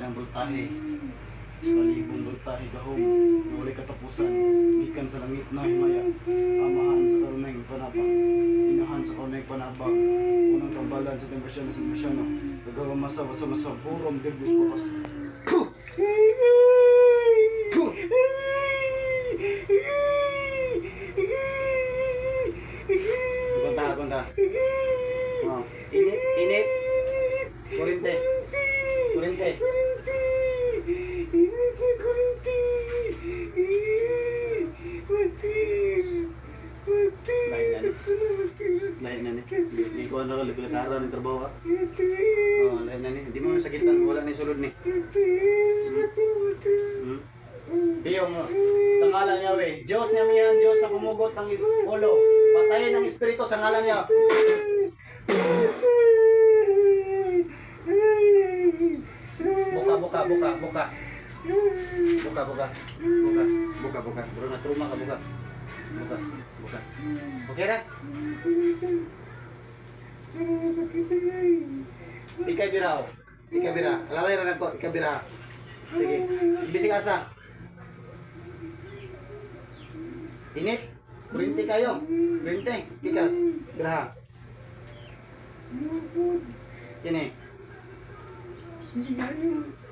daghang voltahe. Sa libong voltahe gahom, na walay katapusan, gikan sa langit na himaya, amahan sa karunay panabang, inahan sa karunay panabang, unang tambalan sa tempresyon, gagawang masa, purom, dirbus, papas. Puh! Puh! Kunta. Oh. Init. Kurinte. Lain na ni. Hindi ko ano kalakaran ng trabaho. Oh, lain na ni. Hindi mo sakitan, wala ni sulod ni. Diyo mo. Sa ngalan niya we. Diyos niya miyan, Diyos na pumugot ng ulo. Patayin ng espiritu sa ngalan niya. Buka. Bro na truma ka buka. Buka. Okay na? Ikay bira. Alalay ra nako, ikay bira. Sige. Bisig asa. Init. Kurinti kayo. Kurinti. Pikas. Biraha. Kini.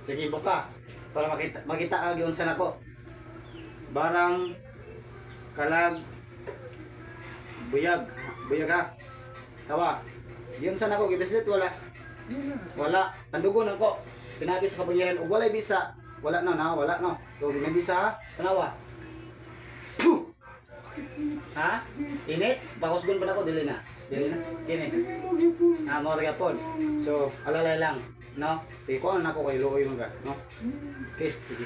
Sige, buka. Para makita ag yung sanako. Barang kalag buyag ha. Tawa. Yung sanako gibislit wala. Tandugon ako. Pinagis sa kapangyarihan ug walay bisa. Wala no. So may bisa ha. Tanawa. Puh! Ha? Init? Bakosgon pa na ko dili na. Kini. Mo gyapon. So alalay lang, no? Sige ko na ko kay luoy man ka, no? Okay, sige.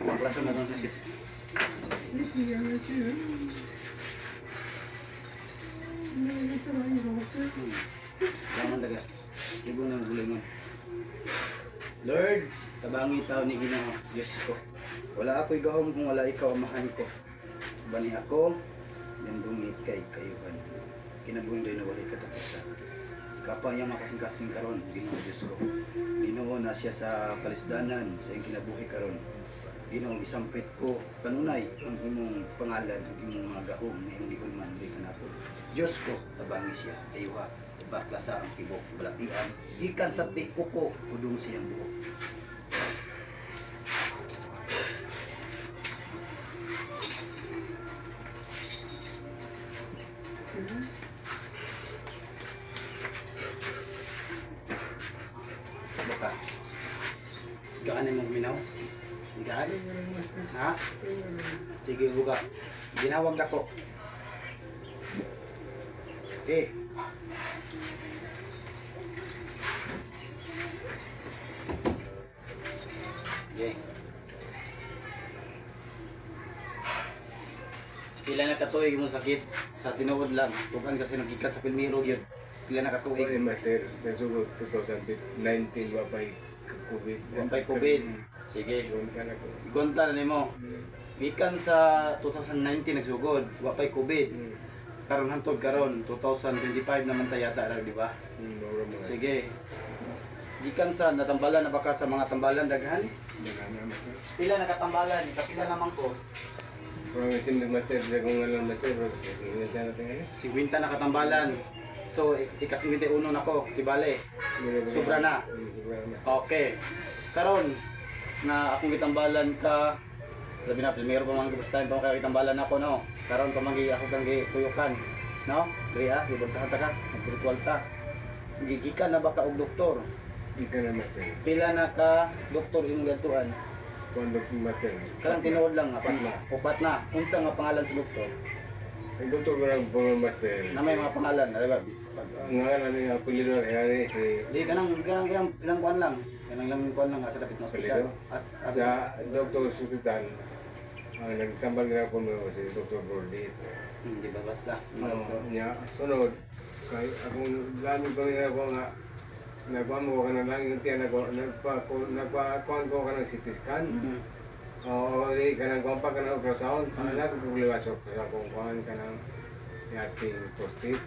Maklaso na tong sakit. Jangan daga. Ibu nang gulingon. Lord, tabangi tao ni Ginoo, Diyos ko. Wala ako'y gahom kung wala ikaw amahan ko. Bani ako, nandungit kay kayuban. Kinabuhin do'y nawalay katapusan. Kapayang makasing-kasing karon, Ginoo Diyos ko. Ginoo na siya sa kalisdanan, sa iyong kinabuhi karon. Ginoo isampit ko kanunay ang imong pangalan, ang imong mga gahom na hindi ko man di kanapod. Diyos ko, tabangi siya, ayuha, baklasa ang tibok, balatian, gikan sa tikuko, udong siyang buhok. Baka, gaan mo minaw? Gaan? Ha? Sige, buka. Ginawag ako. Okay. Okay. Pila na katuig mo sakit sa tinuod lang. Tukan kasi nagkikat sa pilmiro yun. Pila na katuig. Oy, master, nasugot 2019 wapay COVID. Wapay COVID. Sige. Ikonta na nimo. Gikan sa 2019 nagsugod, wapay COVID. Karon hantod karon 2025 naman ta yata ra, di ba? Sige. Gikan sa natambalan na baka sa mga tambalan daghan? Pila nakatambalan, kapila naman ko. Kung itindig master, kung alam master, ingat natin ngayon. 50 nakatambalan. So, ika-51 nako, tibale. Sobra na. Okay. Karon na akong gitambalan ka, labi na primero pa man gustahin pa kay gitambalan ako, no. Karon pa man ako kang gituyukan, no. Diri si buntahan ta ka, spiritual ta. Gigikan na baka og doktor. Ika na master. Pila na ka doktor imong gatuan? Kung doktor master. Karang tinuod lang nga upat na. Unsa nga pangalan sa doktor? Ang doktor ko lang po master. Na may mga pangalan, di ba? Ang ngalan ni apelyido ay si Di kanang ilang kuan lang. Kanang ilang kuan lang sa dapit ng apelyido. hospital. Sa doktor hospital. Ang nagtambal na po mo si Dr. Gordit. Hindi ba basta? Niya, sunod. Kay akong dami ko nga ako nga nagpamo ko na lang yung tiyan nagpakuan ko ka ng CT scan. Oo, di ka ng kompa ka ng ultrasound. Anak ko pugliwas ko sa kung kuhan ka ng yating prostate.